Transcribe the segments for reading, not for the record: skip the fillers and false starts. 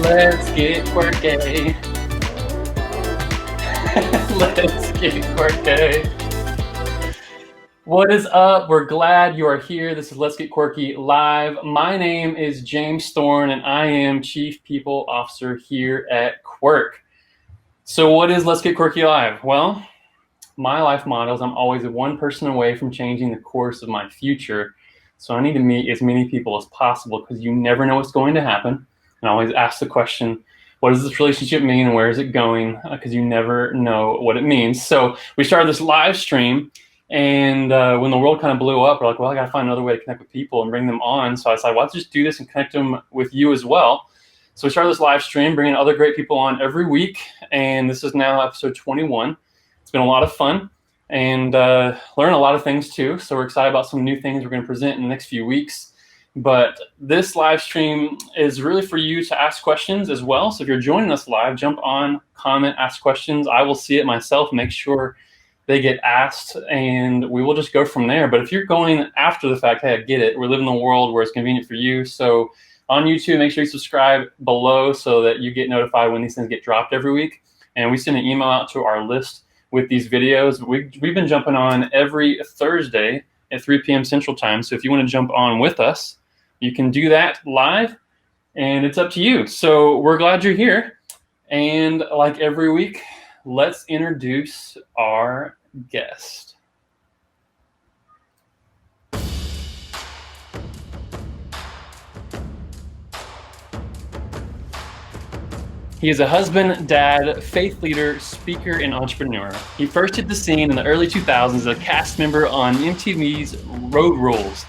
Let's get quirky. Let's get quirky. What is up? We're glad you are here. This is Let's Get Quirky Live. My name is James Thorne, and I am Chief People Officer here at Quirk. So what is Let's Get Quirky Live? Well, my life motto is I'm always one person away from changing the course of my future. So I need to meet as many people as possible because you never know what's going to happen. And I always ask the question, what does this relationship mean and where is it going? Because you never know what it means. So we started this live stream, and when the world kind of blew up, we're like, well, I got to find another way to connect with people and bring them on. So I decided, well, let's just do this and connect them with you as well. So we started this live stream, bringing other great people on every week. And this is now episode 21. It's been a lot of fun and learn a lot of things too. So we're excited about some new things we're going to present in the next few weeks. But this live stream is really for you to ask questions as well. So if you're joining us live, jump on, comment, ask questions. I will see it myself, make sure they get asked, and we will just go from there. But if you're going after the fact, hey, I get it. We live in a world where it's convenient for you. So on YouTube, make sure you subscribe below so that you get notified when these things get dropped every week. And we send an email out to our list with these videos. We've been jumping on every Thursday at 3 p.m. Central Time. So if you want to jump on with us, you can do that live, and it's up to you. So we're glad you're here. And like every week, let's introduce our guest. He is a husband, dad, faith leader, speaker, and entrepreneur. He first hit the scene in the early 2000s as a cast member on MTV's Road Rules.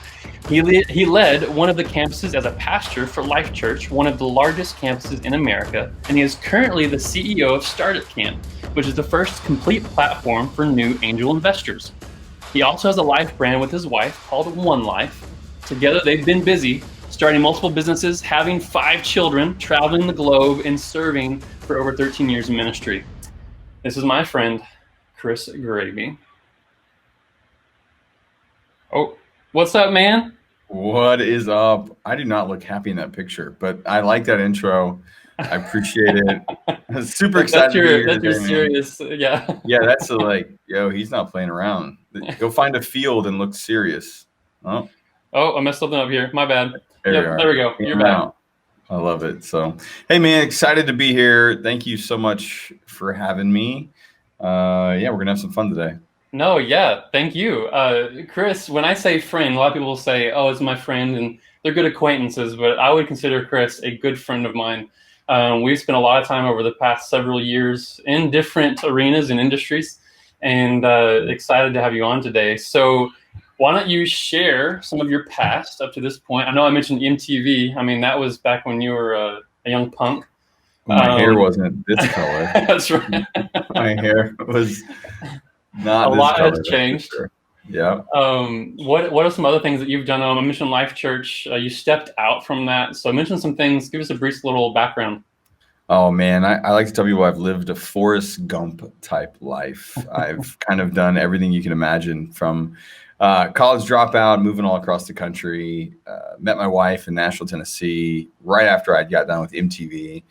He led one of the campuses as a pastor for Life Church, one of the largest campuses in America, and he is currently the CEO of StartupCamp, which is the first complete platform for new angel investors. He also has a life brand with his wife called One Life. Together, they've been busy starting multiple businesses, having 5 children, traveling the globe, and serving for over 13 years in ministry. This is my friend, Chris Graebe. Oh, what's up, man? What is up? I do not look happy in that picture, but I like that intro. I appreciate it. I'm super excited to be here That's your today, man. serious, yeah. Yeah, that's like, yo, he's not playing around. Go find a field and look serious. Oh, I messed something up here. My bad. There we go. You're back. I love it. So, hey, man, excited to be here. Thank you so much for having me. Yeah, we're going to have some fun today. No, yeah, thank you. Chris, when I say friend, a lot of people will say, oh, it's my friend, and they're good acquaintances, but I would consider Chris a good friend of mine. We've spent a lot of time over the past several years in different arenas and industries, and excited to have you on today. So why don't you share some of your past up to this point? I know I mentioned MTV. I mean, that was back when you were a young punk. My hair wasn't this color. That's right. My hair was not a this lot color, has changed. Sure. Yeah. What are some other things that you've done? I mentioned Life Church. You stepped out from that. So mention some things. Give us a brief little background. Oh, man, I like to tell people I've lived a Forrest Gump type life. I've kind of done everything you can imagine, from college dropout, moving all across the country, met my wife in Nashville, Tennessee, right after I'd got done with MTV.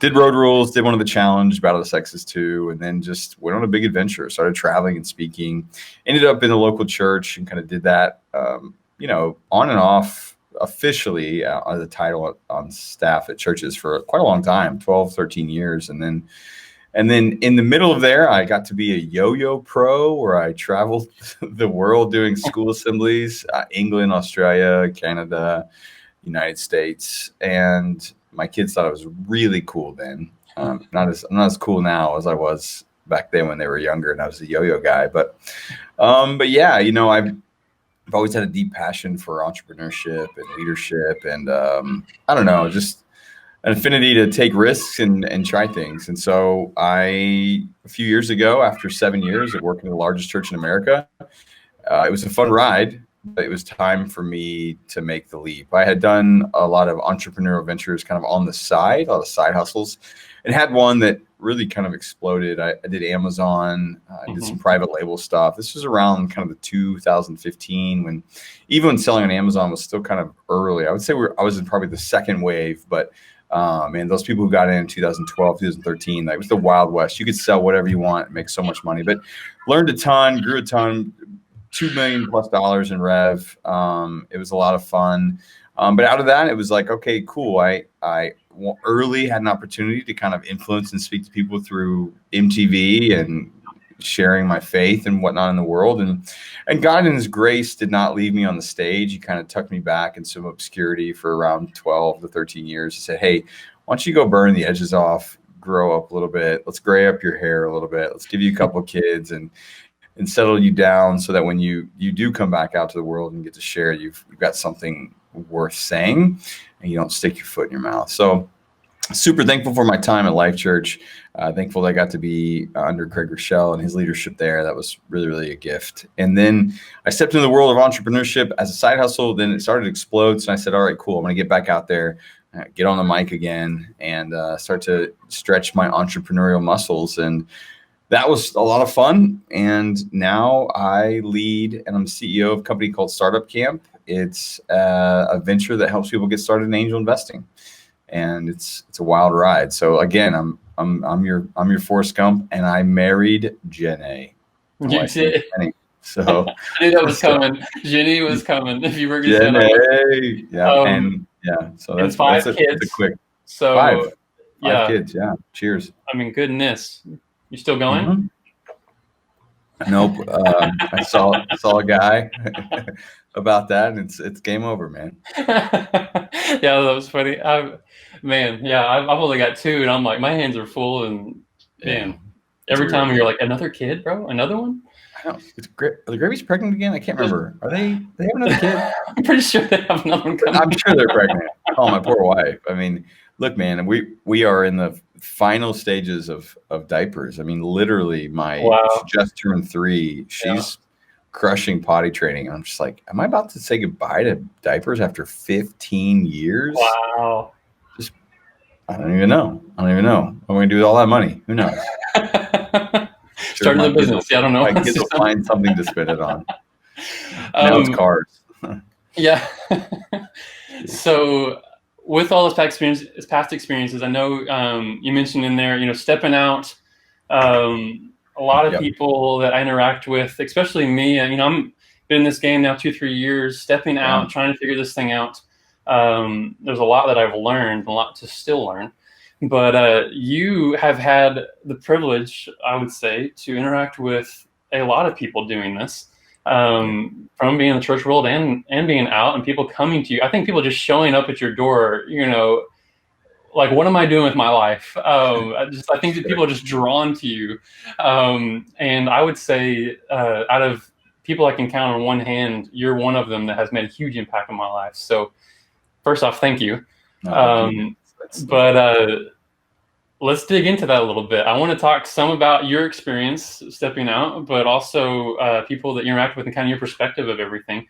Did Road Rules, did one of the challenge, Battle of the Sexes 2, and then just went on a big adventure, started traveling and speaking, ended up in the local church and kind of did that, on and off officially as a title on staff at churches for quite a long time, 12, 13 years. And then in the middle of there, I got to be a yo-yo pro where I traveled the world doing school assemblies, England, Australia, Canada, United States. And my kids thought it was really cool then. I'm not as cool now as I was back then when they were younger and I was a yo-yo guy. But yeah, I've always had a deep passion for entrepreneurship and leadership, and I don't know, just an affinity to take risks and try things. And so a few years ago, after 7 years of working in the largest church in America, it was a fun ride, but it was time for me to make the leap. I had done a lot of entrepreneurial ventures kind of on the side, a lot of side hustles, and had one that really kind of exploded. I did Amazon, I did some private label stuff. This was around kind of the 2015 when selling on Amazon was still kind of early. I would say I was in probably the second wave, but And those people who got in 2012, 2013, like, it was the Wild West. You could sell whatever you want, make so much money, but learned a ton, grew a ton, $2 million plus in rev. It was a lot of fun. But out of that, it was like, okay, cool. I early had an opportunity to kind of influence and speak to people through MTV and sharing my faith and whatnot in the world. And God in his grace did not leave me on the stage. He kind of tucked me back in some obscurity for around 12 to 13 years. He said, hey, why don't you go burn the edges off, grow up a little bit. Let's gray up your hair a little bit. Let's give you a couple of kids and settle you down so that when you do come back out to the world and get to share, you've got something worth saying and you don't stick your foot in your mouth. So super thankful for my time at Life Church. Thankful that I got to be under Craig Rochelle and his leadership there. That was really, really a gift. And then I stepped into the world of entrepreneurship as a side hustle. Then it started to explode. So I said, all right, cool. I'm going to get back out there, get on the mic again, and start to stretch my entrepreneurial muscles. And that was a lot of fun. And now I lead and I'm CEO of a company called StartupCamp. It's a venture that helps people get started in angel investing. And it's a wild ride. So again, I'm your Forrest Gump, and I married Jenny. You did. So I knew that was coming. Jenny was coming. If you were going to Jenny, yeah. So that's five kids. That's a quick so five kids. Yeah. Cheers. I mean, goodness. You still going? Mm-hmm. Nope. I saw a guy about that, and it's game over, man. Yeah, that was funny. I've only got two, and I'm like, my hands are full, and man, every time you're like, another kid, bro, another one. I don't. It's great. Are the Graebe's pregnant again? I can't remember. Are they have another kid? I'm pretty sure they have another one coming. I'm sure they're pregnant. Oh, my poor wife. I mean, look, man, we are in the final stages of diapers. I mean, literally, she just turned 3. She's crushing potty training. I'm just like, am I about to say goodbye to diapers after 15 years? Wow. I don't even know. What am I going to do with all that money? Who knows? Starting the business. I don't know. My kids will find something to spend it on. Now it's cars. Yeah. So with all those past experiences, I know you mentioned in there, stepping out. A lot of people that I interact with, especially me, I'm been in this game now 2-3 years, stepping out, trying to figure this thing out. There's a lot that I've learned, a lot to still learn. But you have had the privilege, I would say, to interact with a lot of people doing this, from being in the church world and being out, and people coming to you. I think people just showing up at your door, like, what am I doing with my life? I think that people are just drawn to you. And I would say out of people I can count on one hand, you're one of them that has made a huge impact on my life. So first off, thank you. But let's dig into that a little bit. I want to talk some about your experience stepping out, but also people that you interact with and kind of your perspective of everything.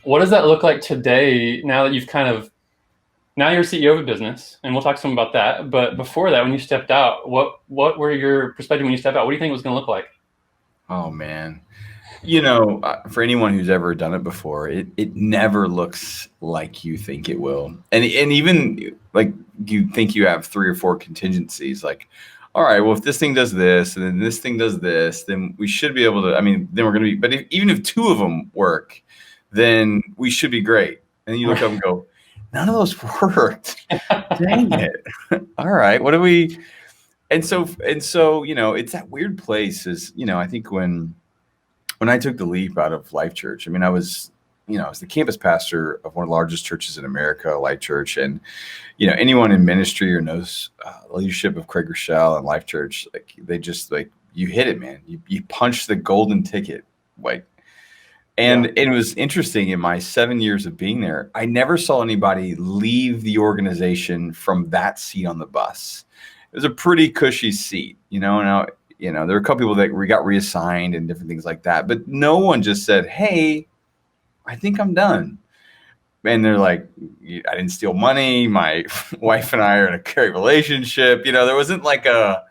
What does that look like today now that now you're CEO of a business, and we'll talk some about that. But before that, when you stepped out, what were your perspective when you stepped out? What do you think it was going to look like? Oh, man. For anyone who's ever done it before, it never looks like you think it will. And even like you think you have 3 or 4 contingencies, like, all right, well, if this thing does this and then this thing does this, then we should be able to, then we're going to be, but even if 2 of them work, then we should be great. And then you look up and go, none of those worked. Dang it. All right. What do we? And so, it's that weird place is, I think when I took the leap out of Life Church, I was the campus pastor of one of the largest churches in America, Life Church. And, anyone in ministry or knows leadership of Craig Rochelle and Life Church, like, they just, like, you hit it, man. You punch the golden ticket, like. And it was interesting, in my 7 years of being there, I never saw anybody leave the organization from that seat on the bus. It was a pretty cushy seat, Now, there were a couple people that we got reassigned and different things like that, but no one just said, hey, I think I'm done. And they're like, I didn't steal money. My wife and I are in a great relationship. There wasn't like a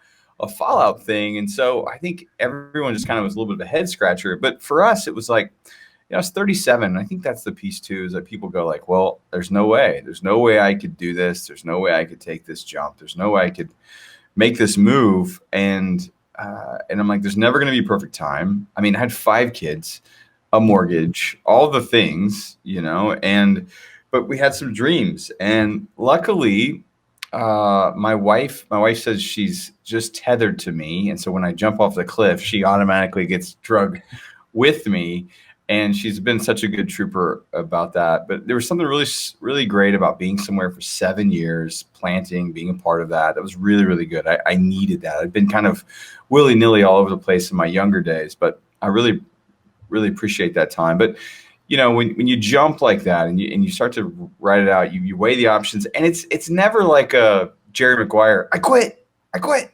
fallout thing. And so I think everyone just kind of was a little bit of a head scratcher. But for us, it was like, I was 37. I think that's the piece too, is that people go like, well, there's no way I could do this. There's no way I could take this jump. There's no way I could make this move. And I'm like, there's never going to be a perfect time. I mean, I had 5 kids, a mortgage, all the things, but we had some dreams. And luckily, my wife says she's just tethered to me. And so when I jump off the cliff, she automatically gets drugged with me. And she's been such a good trooper about that. But there was something really, really great about being somewhere for 7 years, planting, being a part of that. That was really, really good. I needed that. I'd been kind of willy-nilly all over the place in my younger days, but I really, really appreciate that time. But when you jump like that and you start to write it out, you weigh the options, and it's never like a Jerry Maguire, I quit.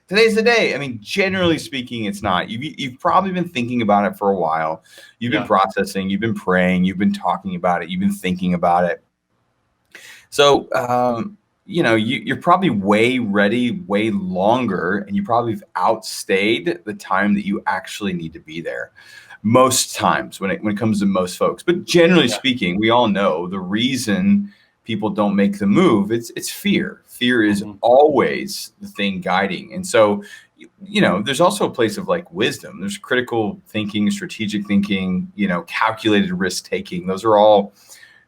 Today's the day. I mean, generally speaking, it's not. You've probably been thinking about it for a while. You've been processing. You've been praying. You've been talking about it. You've been thinking about it. So, you're probably way ready, way longer, and you probably have outstayed the time that you actually need to be there. Most times when it comes to most folks, but generally speaking, we all know the reason people don't make the move. It's fear. Fear is always the thing guiding. And so, there's also a place of like wisdom. There's critical thinking, strategic thinking, calculated risk taking. Those are all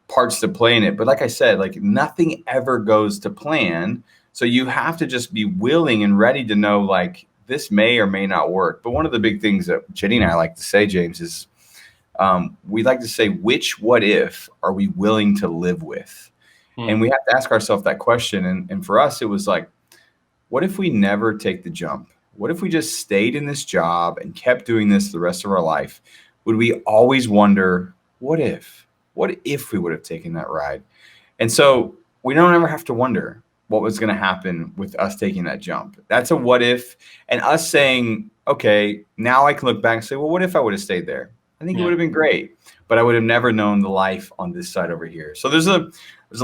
parts to play in it. But like I said, like nothing ever goes to plan. So you have to just be willing and ready to know like this may or may not work. But one of the big things that Jenny and I like to say, James, is we like to say, which what if are we willing to live with? And we have to ask ourselves that question. And for us, it was like, what if we never take the jump? What if we just stayed in this job and kept doing this the rest of our life? Would we always wonder, what if we would have taken that ride? And so we don't ever have to wonder what was going to happen with us taking that jump. That's a what if, and us saying, okay, now I can look back and say, well, what if I would have stayed there? I think it would have been great, but I would have never known the life on this side over here. So there's a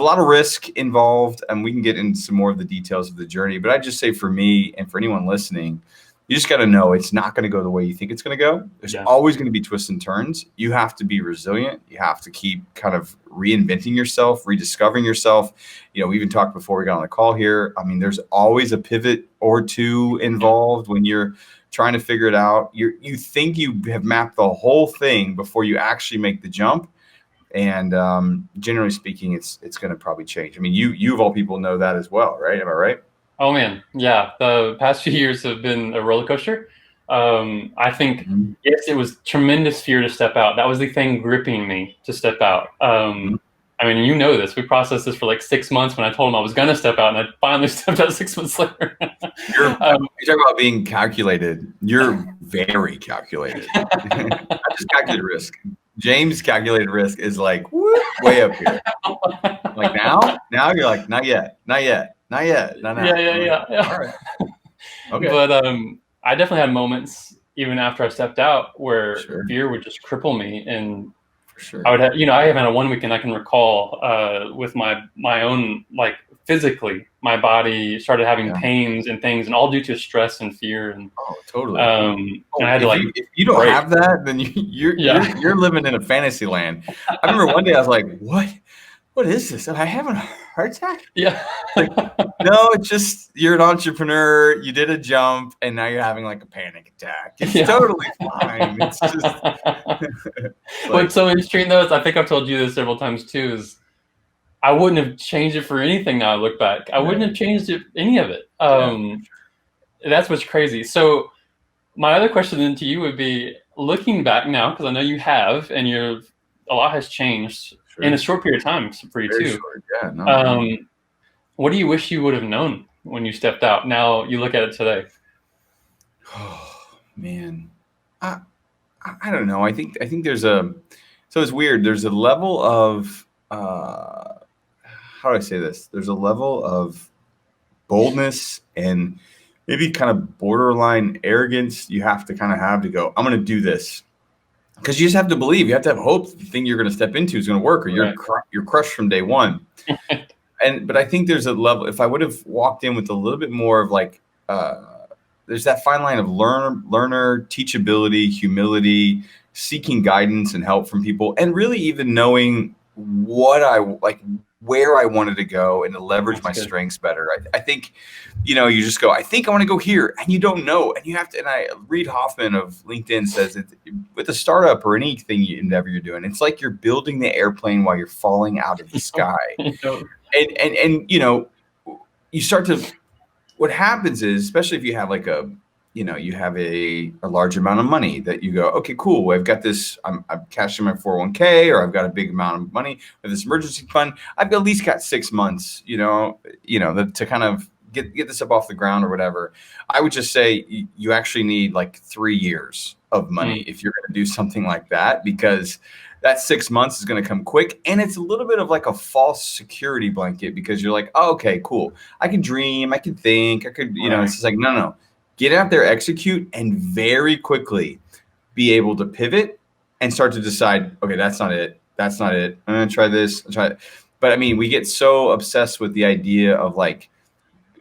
lot of risk involved, and we can get into some more of the details of the journey. But I just say for me and for anyone listening, you just got to know it's not going to go the way you think it's going to go. There's always going to be twists and turns. You have to be resilient. You have to keep kind of reinventing yourself, rediscovering yourself. We even talked before we got on the call here. I mean, there's always a pivot or two involved when you're trying to figure it out. You think you have mapped the whole thing before you actually make the jump. And generally speaking, it's going to probably change. I mean, you of all people know that as well, right? Am I right? Oh man, yeah. The past few years have been a roller coaster. I think yes, it was tremendous fear to step out. That was the thing gripping me to step out. I mean, this. We processed this for like 6 months when I told him I was going to step out, and I finally stepped out 6 months later. You talk about being calculated. You're very calculated. Not just calculated risk. James' calculated risk is like way up here. Like now you're like, not yet. Yeah. All right. Okay. But I definitely had moments even after I stepped out where fear would just cripple me, and I would have, I even had one weekend I can recall with my own, like physically, my body started having pains and things, and all due to stress and fear. And totally. And I had to if you don't have that, then you're living in a fantasy land. I remember one day I was like, what is this? Am I having a heart attack? Yeah. No, it's just you're an entrepreneur. You did a jump, and now you're having like a panic attack. It's totally fine. It's just. What's so interesting though is I think I've told you this several times too. Is I wouldn't have changed it for anything. Now I look back, I wouldn't have changed any of it. That's what's crazy. So my other question then to you would be, looking back now, because I know you have, and a lot has changed in a short period of time for you too. Short, what do you wish you would have known when you stepped out? Now you look at it today. Oh man, I don't know. I think there's so it's weird. There's a level of how do I say this? There's a level of boldness and maybe kind of borderline arrogance you have to kind of have to go, I'm going to do this. Because you just have to believe. You have to have hope that the thing you're going to step into is going to work, or you're crushed from day one. But I think there's a level. If I would have walked in with a little bit more of like, there's that fine line of learner, teachability, humility, seeking guidance and help from people, and really even knowing what I like, where I wanted to go, and to leverage That's my good. strengths better. I think, you just go, I think I want to go here, and you don't know, and you have to. And Reid Hoffman of LinkedIn says it with a startup or anything endeavor you're doing, it's like you're building the airplane while you're falling out of the sky, and you start to. What happens is, especially if you have like you have a large amount of money that you go, okay, cool. I've got this, I'm cashing my 401k, or I've got a big amount of money with this emergency fund. I've at least got 6 months, to kind of get this up off the ground or whatever. I would just say you actually need like 3 years of money if you're going to do something like that, because that 6 months is going to come quick. And it's a little bit of like a false security blanket, because you're like, oh, okay, cool. I can dream, I can think, I could, Right. it's just like, no. Get out there, execute, and very quickly be able to pivot and start to decide, okay, that's not it. That's not it. I'm going to try this. Try it. But I mean, we get so obsessed with the idea of like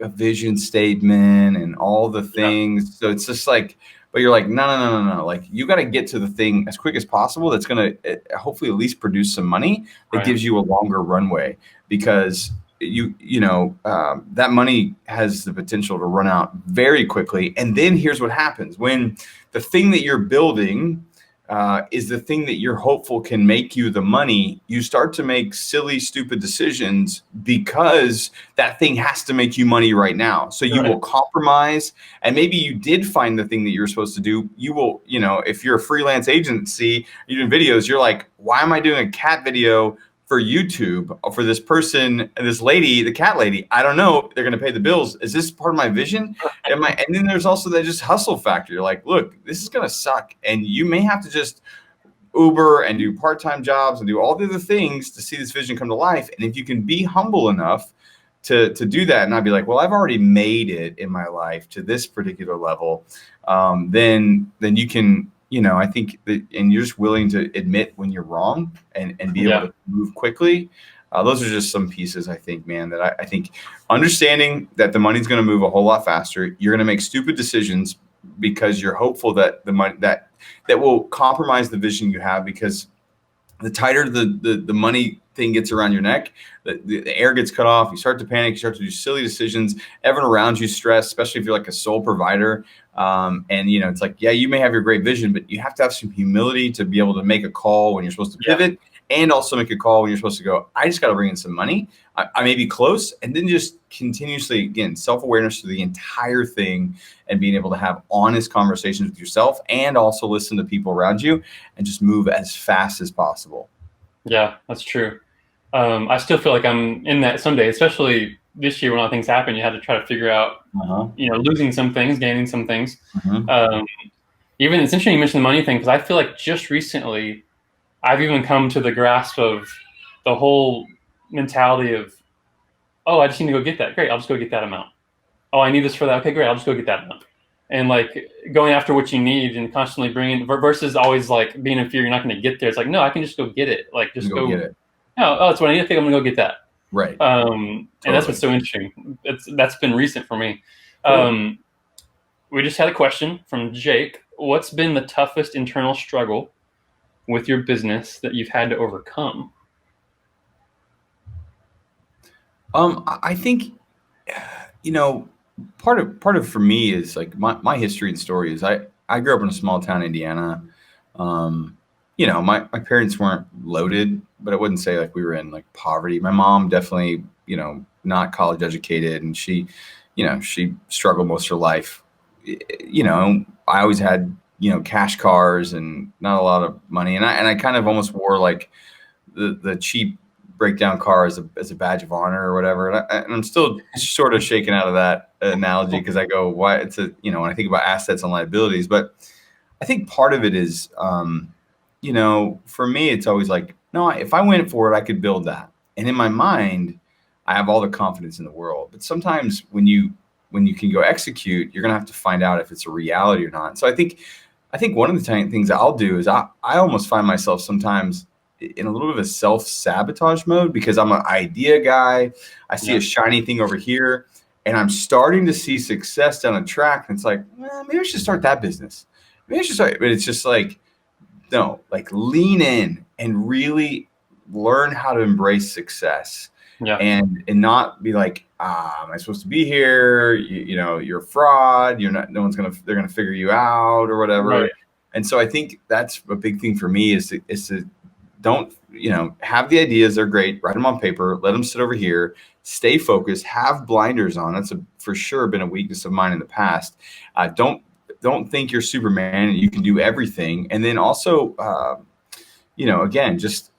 a vision statement and all the things. So it's just like, but you're like, no. Like, you got to get to the thing as quick as possible. That's going to hopefully at least produce some money that gives you a longer runway, because that money has the potential to run out very quickly. And then here's what happens when the thing that you're building is the thing that you're hopeful can make you the money. You start to make silly, stupid decisions because that thing has to make you money right now. So you will compromise, and maybe you did find the thing that you're supposed to do. You will, if you're a freelance agency, you're doing videos, you're like, why am I doing a cat video for YouTube for this person, this lady, the cat lady? I don't know. They're going to pay the bills. Is this part of my vision? And then there's also that just hustle factor. You're like, look, this is going to suck. And you may have to just Uber and do part-time jobs and do all the other things to see this vision come to life. And if you can be humble enough to do that and not be like, well, I've already made it in my life to this particular level, then you can, I think that, and you're just willing to admit when you're wrong and be able to move quickly. Those are just some pieces, I think, man, that I think understanding that the money's going to move a whole lot faster. You're going to make stupid decisions because you're hopeful that the money that will compromise the vision you have, because the tighter the money thing gets around your neck, the air gets cut off. You start to panic. You start to do silly decisions. Everyone around you stress, especially if you're like a sole provider. And it's like, yeah, you may have your great vision, but you have to have some humility to be able to make a call when you're supposed to pivot, and also make a call when you're supposed to go, I just got to bring in some money. I may be close. And then just continuously, again, self-awareness to the entire thing, and being able to have honest conversations with yourself, and also listen to people around you, and just move as fast as possible. Yeah, that's true. I still feel like I'm in that someday, especially this year when all things happen. You had to try to figure out, losing some things, gaining some things. Even it's interesting you mentioned the money thing, because I feel like just recently I've even come to the grasp of the whole mentality of, oh, I just need to go get that. Great, I'll just go get that amount. Oh, I need this for that. Okay, great, I'll just go get that amount. And like going after what you need and constantly bringing, versus always like being in fear you're not going to get there. It's like, no, I can just go get it. Like just go get it. Oh, that's what I need. I think I'm gonna go get that. Right. And that's what's so interesting. That's been recent for me. Cool. We just had a question from Jake. What's been the toughest internal struggle with your business that you've had to overcome? I think, part of for me is like my history and story is I grew up in a small town, Indiana. My parents weren't loaded, but I wouldn't say like we were in like poverty. My mom definitely, not college educated, and she struggled most of her life. I always had, cash cars and not a lot of money. And I kind of almost wore like the cheap breakdown car as a badge of honor or whatever. And I'm still sort of shaken out of that analogy, because I go, why it's when I think about assets and liabilities. But I think part of it is, for me, it's always like, no, if I went for it, I could build that. And in my mind, I have all the confidence in the world. But sometimes when you can go execute, you're going to have to find out if it's a reality or not. So I think one of the things I'll do is I almost find myself sometimes in a little bit of a self-sabotage mode, because I'm an idea guy. I see a shiny thing over here, and I'm starting to see success down a track. And it's like, maybe I should start that business. Maybe I should start. But it's just like, no, like lean in and really learn how to embrace success. Yeah. And not be like, am I supposed to be here? You know, you're a fraud. You're not. No one's they're gonna figure you out or whatever. Right. And so I think that's a big thing for me is to don't, have the ideas. They're great. Write them on paper. Let them sit over here. Stay focused. Have blinders on. That's for sure been a weakness of mine in the past. Don't think you're Superman and you can do everything. And then also, again, just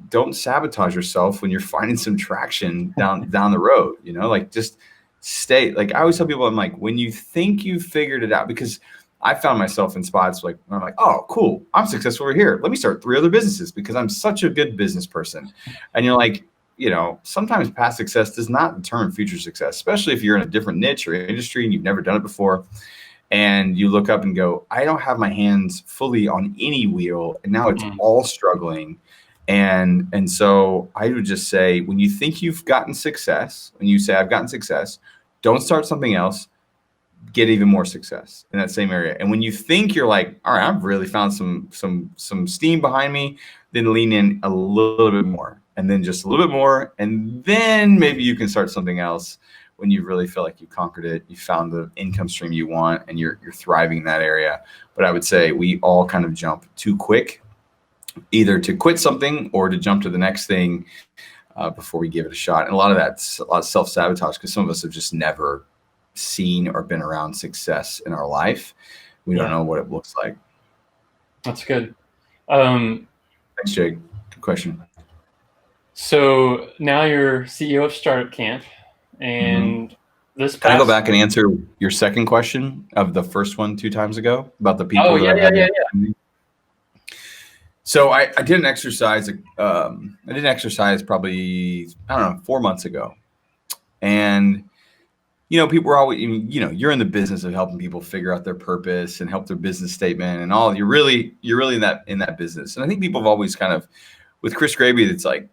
don't sabotage yourself when you're finding some traction down the road. Like just stay. Like I always tell people, I'm like, when you think you've figured it out, because I found myself in spots like I'm like, oh, cool, I'm successful over here. Let me start 3 other businesses because I'm such a good business person. And you're like, sometimes past success does not determine future success, especially if you're in a different niche or industry and you've never done it before. And you look up and go, I don't have my hands fully on any wheel, and now it's all struggling. And so I would just say, when you think you've gotten success, when you say I've gotten success, don't start something else. Get even more success in that same area. And when you think you're like, all right, I've really found some steam behind me, then lean in a little bit more, and then just a little bit more, and then maybe you can start something else when you really feel like you conquered it, you found the income stream you want, and you're thriving in that area. But I would say we all kind of jump too quick, either to quit something or to jump to the next thing before we give it a shot. And a lot of that's a lot of self-sabotage, because some of us have just never seen or been around success in our life. We don't know what it looks like. That's good. Thanks, Jake. Good question. So now you're CEO of StartupCamp, and this past... Can I go back and answer your second question of the first one 2 times ago about the people? Oh, yeah. So I did an exercise. I did an exercise probably, 4 months ago, and people were always, you're in the business of helping people figure out their purpose and help their business statement and all. You're really in that business. And I think people have always kind of, with Chris Graebe, it's like,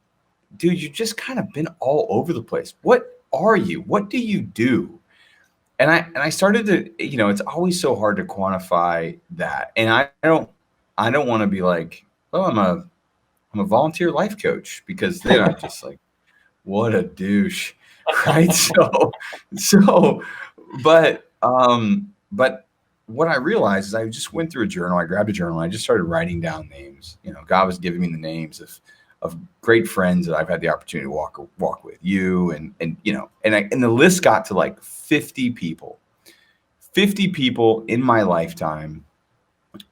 dude, you've just kind of been all over the place. What are you? What do you do? And I started to, it's always so hard to quantify that. And I don't want to be like, oh, I'm a volunteer life coach, because then I'm just like, what a douche. Right. But what I realized is I just went through a journal. I grabbed a journal. I just started writing down names. God was giving me the names of great friends that I've had the opportunity to walk with, you and the list got to like 50 people in my lifetime,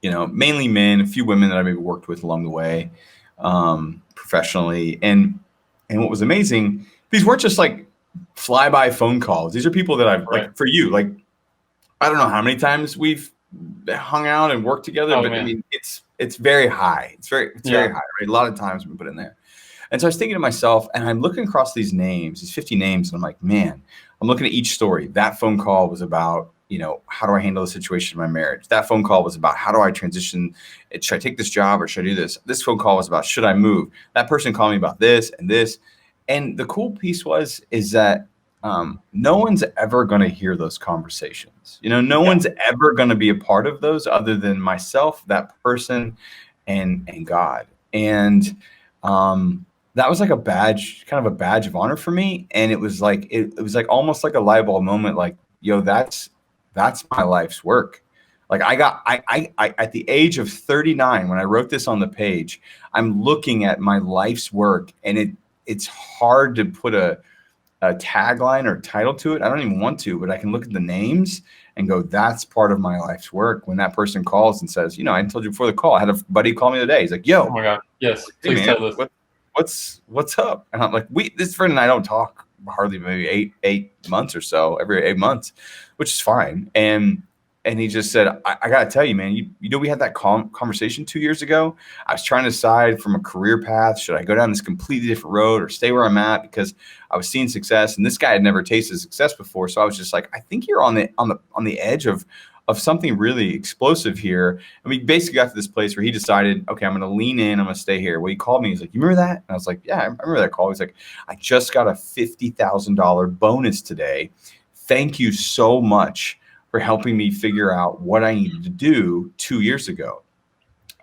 mainly men, a few women that I maybe worked with along the way, professionally. And what was amazing, these weren't just like fly-by phone calls. These are people that I've like, for you, like, I don't know how many times we've hung out and worked together, but man. I mean, it's very high. It's very high, right? A lot of times we put in there. And so I was thinking to myself, and I'm looking across these names, these 50 names, and I'm like, man, I'm looking at each story. That phone call was about, how do I handle the situation in my marriage? That phone call was about, how do I transition? Should I take this job or should I do this? This phone call was about, should I move? That person called me about this and this. And the cool piece is that no one's ever going to hear those conversations. No one's ever going to be a part of those other than myself, that person, and God. And that was like a badge of honor for me. And it was like it was like almost like a light bulb moment. Like, yo, that's my life's work. Like I at the age of 39, when I wrote this on the page, I'm looking at my life's work, and it's hard to put a tagline or title to it. I don't even want to, but I can look at the names and go, that's part of my life's work. When that person calls and says, I told you before the call, I had a buddy call me today. He's like, yo, oh my God, yes, hey, please man, tell us. What's up? And I'm like, this friend and I don't talk hardly, maybe eight months or so, every 8 months, which is fine. And he just said, I got to tell you, man, we had that conversation 2 years ago. I was trying to decide from a career path, should I go down this completely different road or stay where I'm at, because I was seeing success, and this guy had never tasted success before. So I was just like, I think you're on the edge of something really explosive here. And we basically got to this place where he decided, okay, I'm going to lean in. I'm going to stay here. Well, he called me. He's like, you remember that? And I was like, yeah, I remember that call. He's like, I just got a $50,000 bonus today. Thank you so much for helping me figure out what I needed to do 2 years ago.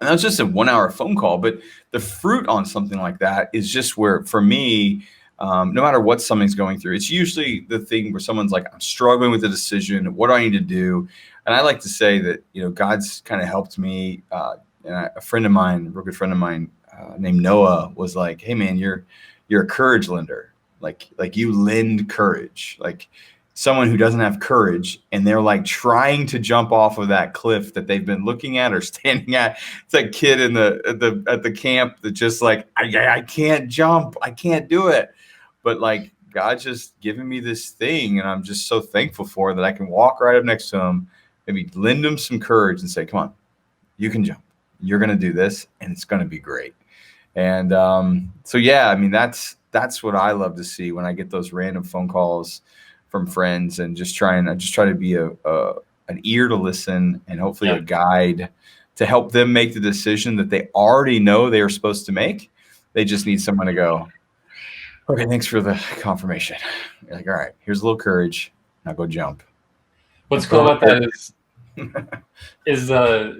And that was just a 1 hour phone call. But the fruit on something like that is just where, for me, no matter what something's going through, it's usually the thing where someone's like, I'm struggling with a decision. What do I need to do? And I like to say that, God's kind of helped me. And a friend of mine, a real good friend of mine, named Noah, was like, hey man, you're a courage lender. Like you lend courage. Like someone who doesn't have courage and they're like trying to jump off of that cliff that they've been looking at or standing at. It's like kid at the camp that just like, I can't jump. I can't do it. But like God's just giving me this thing, and I'm just so thankful for it that I can walk right up next to him, maybe lend him some courage and say, come on, you can jump. You're going to do this and it's going to be great. And so, yeah, I mean, that's what I love to see when I get those random phone calls from friends, and I just try to be an ear to listen, and hopefully a guide to help them make the decision that they already know they are supposed to make. They just need someone to go, okay, thanks for the confirmation. You're like, all right, here's a little courage. Now go jump. What's cool about that is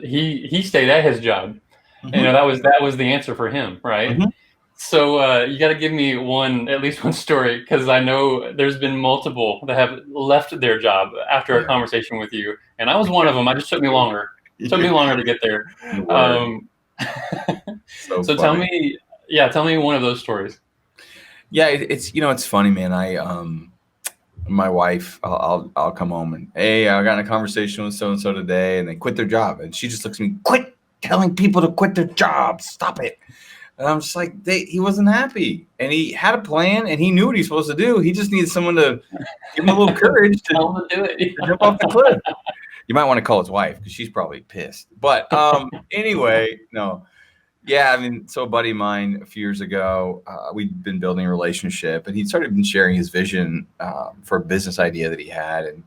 he stayed at his job. Mm-hmm. And, that was the answer for him, right? Mm-hmm. So you got to give me at least one story, because I know there's been multiple that have left their job after a conversation with you, and I was one of them. It just took me longer. It took me longer to get there. So tell me one of those stories. Yeah, it's funny, man. My wife, I'll come home and, hey, I got in a conversation with so-and-so today, and they quit their job. And she just looks at me, quit telling people to quit their jobs. Stop it. And I'm just like, he wasn't happy. And he had a plan, and he knew what he's supposed to do. He just needed someone to give him a little courage to do it. To jump off the cliff. You might want to call his wife, because she's probably pissed. But anyway, no. Yeah, I mean, so a buddy of mine a few years ago, we'd been building a relationship, and he'd started been sharing his vision for a business idea that he had, and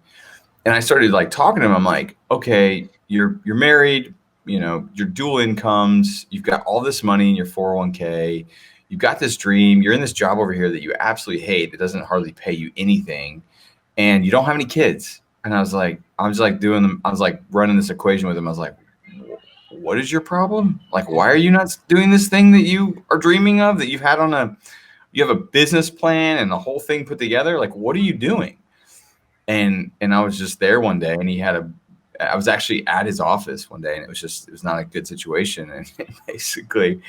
I started like talking to him. I'm like, okay, you're married, you're dual incomes, you've got all this money in your 401k, you've got this dream, you're in this job over here that you absolutely hate, that doesn't hardly pay you anything, and you don't have any kids. And I was like running this equation with him. I was like, what is your problem? Like, why are you not doing this thing that you are dreaming of, that you have a business plan and the whole thing put together? Like, what are you doing? And I was just there one day, and I was actually at his office one day, and it was not a good situation. And basically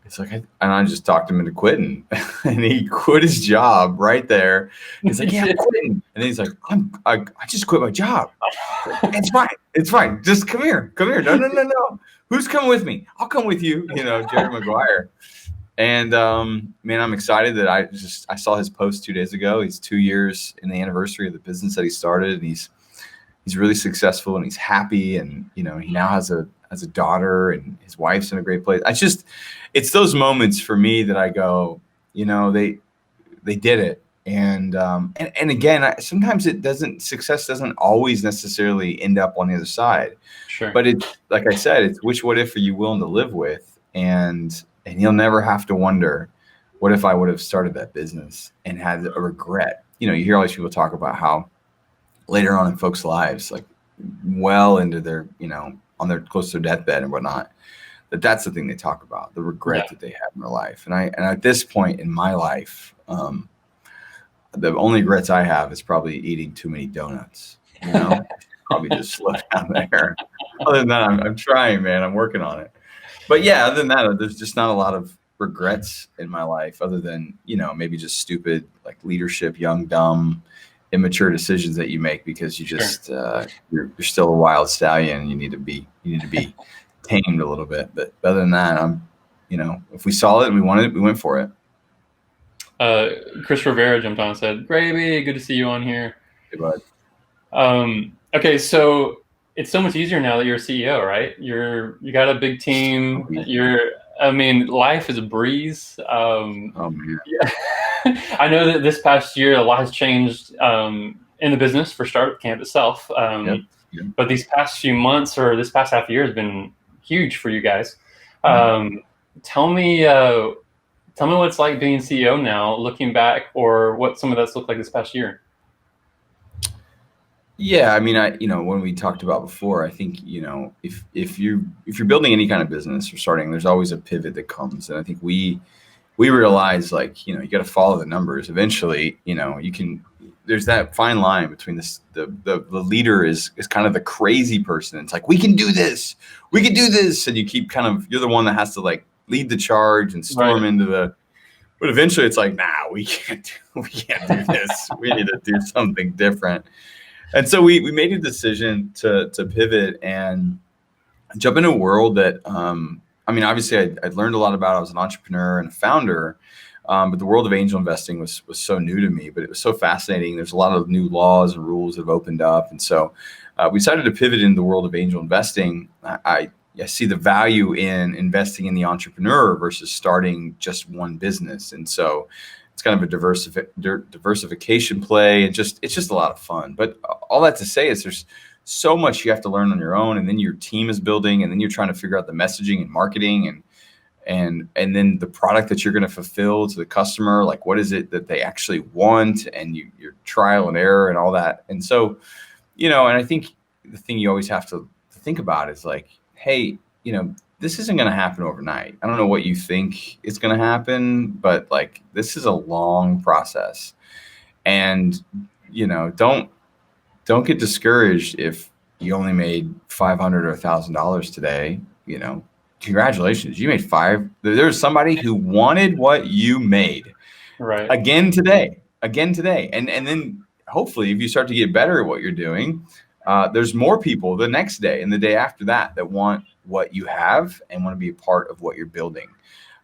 it's like, and I just talked him into quitting, and he quit his job right there. He's like, yeah, I'm quitting. And then he's like, I just quit my job. It's fine. Just come here. No. Who's coming with me? I'll come with you. Jerry Maguire. And man, I'm excited that I saw his post 2 days ago. He's 2 years in the anniversary of the business that he started, and he's really successful, and he's happy, and he now has a daughter, and his wife's in a great place. It's those moments for me that I go, they did it. And again, sometimes success doesn't always necessarily end up on the other side. Sure. But it's, like I said, it's which what if are you willing to live with? And you'll never have to wonder, what if I would have started that business and had a regret? You hear all these people talk about how later on in folks' lives, like well into their, on their close to their deathbed and whatnot, that's the thing they talk about, the regret that they have in their life. And at this point in my life, the only regrets I have is probably eating too many donuts. Probably just slow down there. Other than that, I'm trying, man. I'm working on it. But yeah, other than that, there's just not a lot of regrets in my life, other than maybe just stupid like leadership, young, dumb, immature decisions that you make because you just you're still a wild stallion, and you need to be tamed a little bit. But other than that, if we saw it and we wanted it, we went for it. Chris Rivera jumped on and said, Graebe, good to see you on here. Hey, bud. Okay, so it's so much easier now that you're a CEO, right? You got a big team. Life is a breeze. Oh man. Yeah. I know that this past year a lot has changed in the business for StartupCamp itself. But these past few months, or this past half year, has been huge for you guys. Tell me what it's like being CEO now, looking back, or what some of that's looked like this past year. Yeah, I mean, when we talked about before, I think, if you're building any kind of business or starting, there's always a pivot that comes, and I think we realize, like, you got to follow the numbers. Eventually, you can. There's that fine line between this. The leader is kind of the crazy person. It's like, we can do this, and you keep kind of, you're the one that has to like lead the charge and Right. storm into the. But eventually, it's like, nah, we can't do this. We need to do something different. And so we made a decision to pivot and jump into a world that, I mean, obviously I'd learned a lot about. I was an entrepreneur and a founder, but the world of angel investing was so new to me. But it was so fascinating. There's a lot of new laws and rules that have opened up, and so we decided to pivot into the world of angel investing. I see the value in investing in the entrepreneur versus starting just one business, and so it's kind of a diversification play, and it's just a lot of fun. But all that to say is there's so much you have to learn on your own, and then your team is building, and then you're trying to figure out the messaging and marketing, and then the product that you're going to fulfill to the customer, like what is it that they actually want, and your trial and error and all that. And so, and I think the thing you always have to think about is like, hey, this isn't going to happen overnight. I don't know what you think is going to happen, but like, this is a long process. And, don't get discouraged if you only made $500 or $1,000 today. Congratulations, you made five. There's somebody who wanted what you made Right. again today. And then hopefully, if you start to get better at what you're doing, there's more people the next day and the day after that want what you have and want to be a part of what you're building.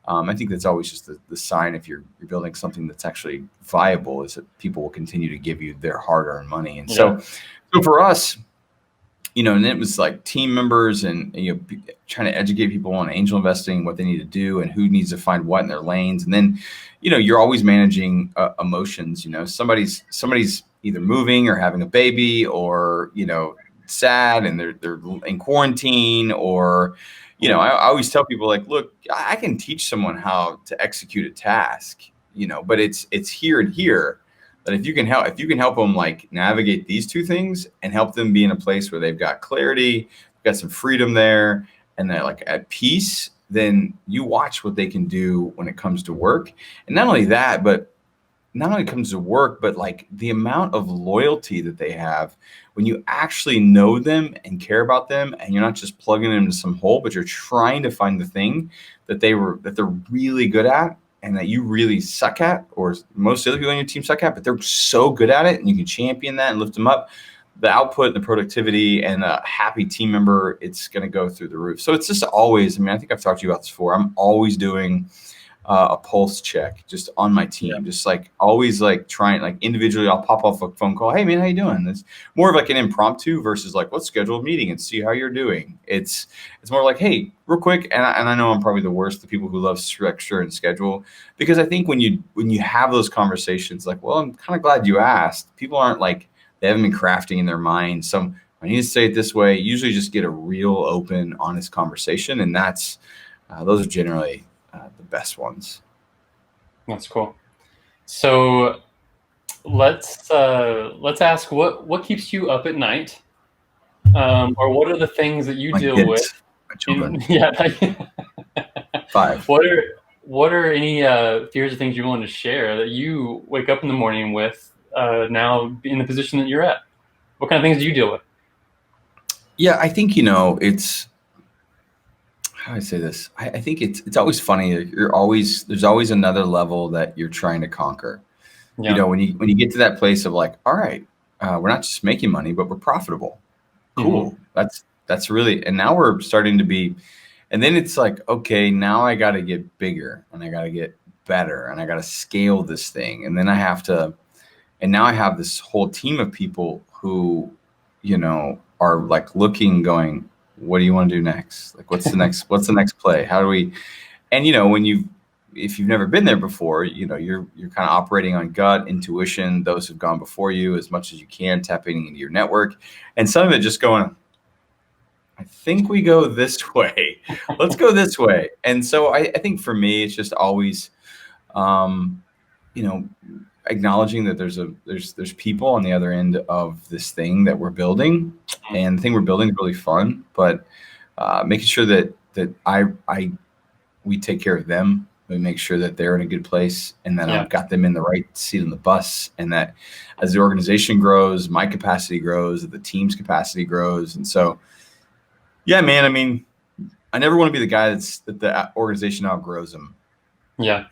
I think that's always just the sign, if you're building something that's actually viable, is that people will continue to give you their hard-earned money. And so for us, and it was like team members and trying to educate people on angel investing, what they need to do, and who needs to find what in their lanes. And then, you're always managing emotions. Somebody's either moving or having a baby, or sad and they're in quarantine, or I always tell people, like, look, I can teach someone how to execute a task, but it's here and here. That if you can help them like navigate these two things and help them be in a place where they've got clarity, got some freedom there, and they're like at peace, then you watch what they can do when it comes to work. And not only that, but not only comes to work, but like the amount of loyalty that they have when you actually know them and care about them, and you're not just plugging them into some hole, but you're trying to find the thing that they're really good at and that you really suck at, or most other people on your team suck at, but they're so good at it, and you can champion that and lift them up. The output, the productivity, and a happy team member, it's going to go through the roof. So it's just always, I mean, I think I've talked to you about this before. I'm always doing a pulse check just on my team, just like always, like trying, like individually, I'll pop off a phone call. Hey man, how you doing? It's more of like an impromptu versus like, let's schedule a meeting and see how you're doing. It's more like, hey, real quick. And I know I'm probably the worst, the people who love structure and schedule, because I think when you have those conversations, like, well, I'm kind of glad you asked. People aren't like, they haven't been crafting in their mind some, I need to say it this way. Usually just get a real open, honest conversation. And that's, those are generally the best ones. That's cool. So let's ask what keeps you up at night, or what are the things that you deal with? My children. Five. What are any fears or things you want to share that you wake up in the morning with, now in the position that you're at? What kind of things do you deal with? Yeah, I think, it's, how do I say this? I think it's always funny. There's always another level that you're trying to conquer. Yeah. When you get to that place of like, all right, we're not just making money, but we're profitable. Cool. Mm-hmm. That's really, and now we're starting to be, and then it's like, okay, now I got to get bigger, and I got to get better, and I got to scale this thing. And then now I have this whole team of people who, are like looking, going, what do you want to do next? Like, what's the next play? How do we, and if you've never been there before, you're kind of operating on gut, intuition, those who've gone before you, as much as you can, tapping into your network, and some of it just going, I think we go this way. Let's go this way. And so I think for me, it's just always, acknowledging that there's people on the other end of this thing that we're building, and the thing we're building is really fun, but making sure that we take care of them. We make sure that they're in a good place, and that I've got them in the right seat on the bus, and that as the organization grows, my capacity grows, the team's capacity grows. And so, yeah, man, I mean, I never want to be the guy that the organization outgrows them. Yeah.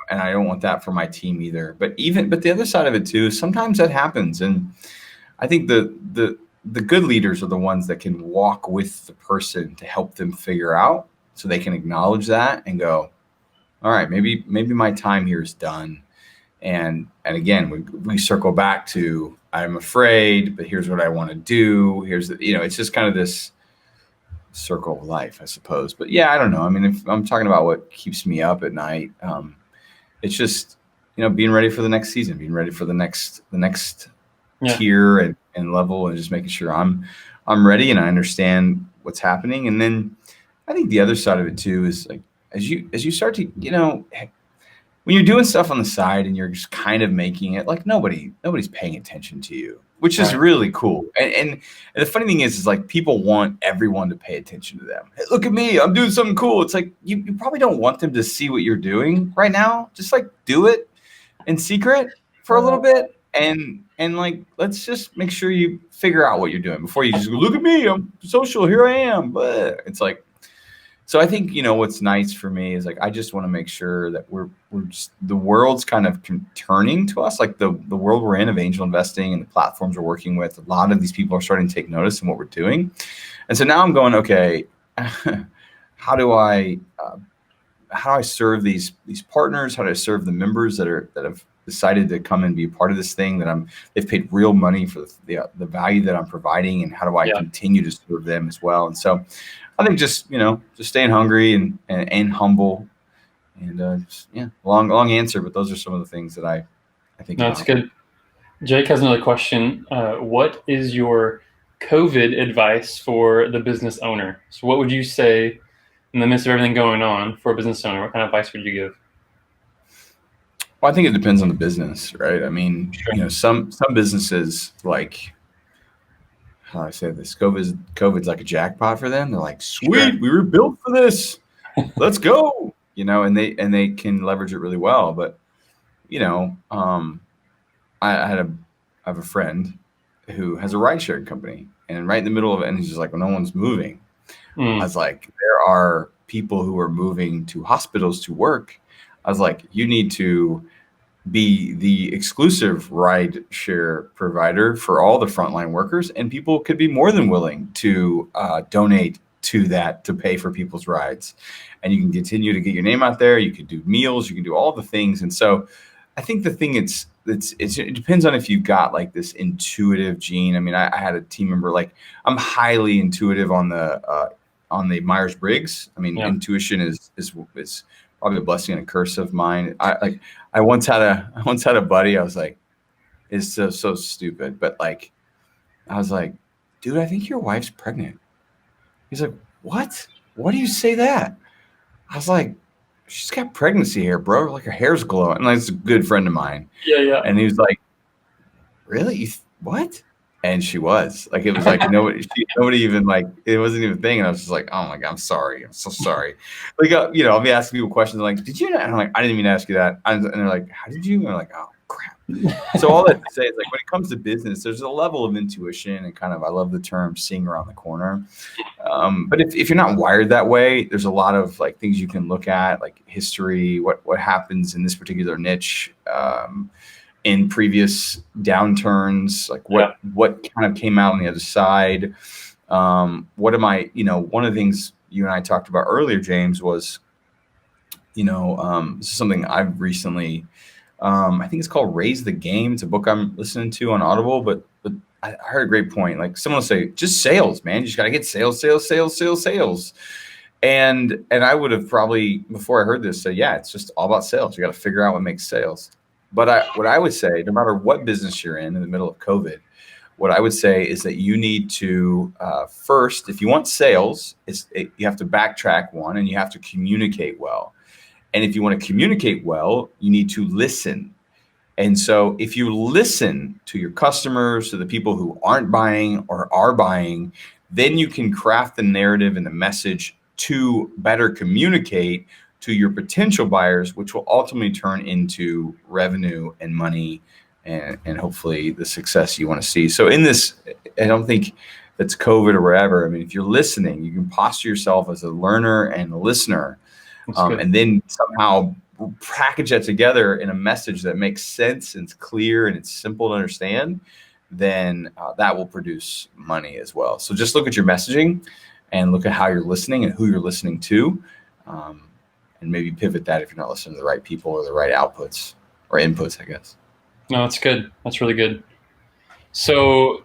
And I don't want that for my team either. But the other side of it too, sometimes that happens. And I think the good leaders are the ones that can walk with the person to help them figure out, so they can acknowledge that and go, all right, maybe my time here is done. And again, we circle back to, I'm afraid, but here's what I want to do. Here's it's just kind of this circle of life, I suppose. But yeah, I don't know. I mean, if I'm talking about what keeps me up at night, it's just, being ready for the next season, being ready for the next tier and level, and just making sure I'm ready and I understand what's happening. And then I think the other side of it too is, like, as you start to, when you're doing stuff on the side and you're just kind of making it, like, nobody's paying attention to you, which is really cool. And the funny thing is like, people want everyone to pay attention to them. Hey, look at me, I'm doing something cool. It's like, you probably don't want them to see what you're doing right now. Just like do it in secret for a little bit. And like, let's just make sure you figure out what you're doing before you just go, look at me, I'm social, here I am. But it's like, so I think, what's nice for me is, like, I just want to make sure that we're just, the world's kind of turning to us, like the world we're in of angel investing and the platforms we're working with. A lot of these people are starting to take notice in what we're doing. And so now I'm going, okay, how do I serve these partners? How do I serve the members that have decided to come and be a part of this thing, they've paid real money for the value that I'm providing, and how do I continue to serve them as well? And so I think just staying hungry and humble, and long answer, but those are some of the things that I think. No, that's good. Jake has another question. What is your COVID advice for the business owner? So what would you say in the midst of everything going on for a business owner? What kind of advice would you give? Well, I think it depends on the business, right? I mean, some businesses, like, how do I say this? COVID's like a jackpot for them. They're like, sweet, we were built for this. Let's go. And they can leverage it really well. But, I have a friend who has a ride sharing company, and right in the middle of it, and he's just like, well, no one's moving. I was like, there are people who are moving to hospitals to work. I was like, you need to be the exclusive ride share provider for all the frontline workers, and people could be more than willing to donate to that to pay for people's rides. And you can continue to get your name out there. You can do meals, you can do all the things. And so I think the thing it depends on if you've got like this intuitive gene. I mean, I had a team member, like, I'm highly intuitive on the Myers-Briggs. I mean, intuition is probably a blessing and a curse of mine. I once had a buddy. I was like, it's so stupid, but like, I was like, dude, I think your wife's pregnant. He's like, what? Why do you say that? I was like, she's got pregnancy hair, bro. Like, her hair's glowing. And like, it's a good friend of mine. Yeah. And he was like, really? What? And she was like, it was like nobody even, like, it wasn't even a thing. And I was just like, oh my God, I'm sorry. I'm so sorry. Like, I'll be asking people questions like, did you know? And I'm like, I didn't even ask you that. And they're like, how did you? And I'm like, oh crap. So all that to say is, like, when it comes to business, there's a level of intuition and kind of, I love the term seeing around the corner. But if you're not wired that way, there's a lot of like things you can look at, like history, what happens in this particular niche, in previous downturns, like what kind of came out on the other side. What am I, one of the things you and I talked about earlier, James, was, this is something I've recently, I think it's called Raise the Game. It's a book I'm listening to on Audible, but I heard a great point. Like, someone will say, just sales, man. You just got to get sales. And I would have probably, before I heard this, said, yeah, it's just all about sales. You got to figure out what makes sales. But what I would say, no matter what business you're in the middle of COVID, what I would say is that you need to first, if you want sales, you have to backtrack one, and you have to communicate well. And if you want to communicate well, you need to listen. And so if you listen to your customers, to the people who aren't buying or are buying, then you can craft the narrative and the message to better communicate to your potential buyers, which will ultimately turn into revenue and money and hopefully the success you want to see. So in this, I don't think that's COVID or wherever. I mean, if you're listening, you can posture yourself as a learner and a listener, and then somehow package that together in a message that makes sense and it's clear and it's simple to understand, then that will produce money as well. So just look at your messaging and look at how you're listening and who you're listening to, and maybe pivot that if you're not listening to the right people or the right outputs or inputs, I guess. No, that's good. That's really good. So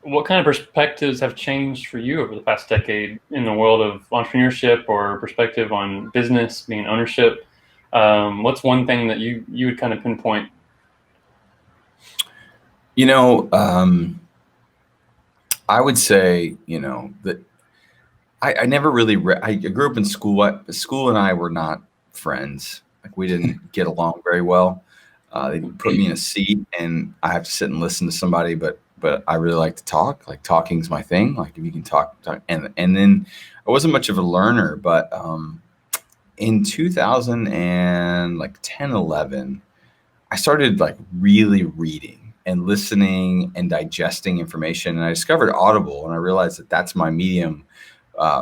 what kind of perspectives have changed for you over the past decade in the world of entrepreneurship or perspective on business, being ownership? What's one thing that you would kind of pinpoint? I would say, that I never really I grew up in school. School and I were not friends. Like, we didn't get along very well. They put me in a seat and I have to sit and listen to somebody, but I really like to talk. Like, talking's my thing. Like, if you can talk. And then I wasn't much of a learner, but in 2010, 11, I started like really reading and listening and digesting information. And I discovered Audible, and I realized that that's my medium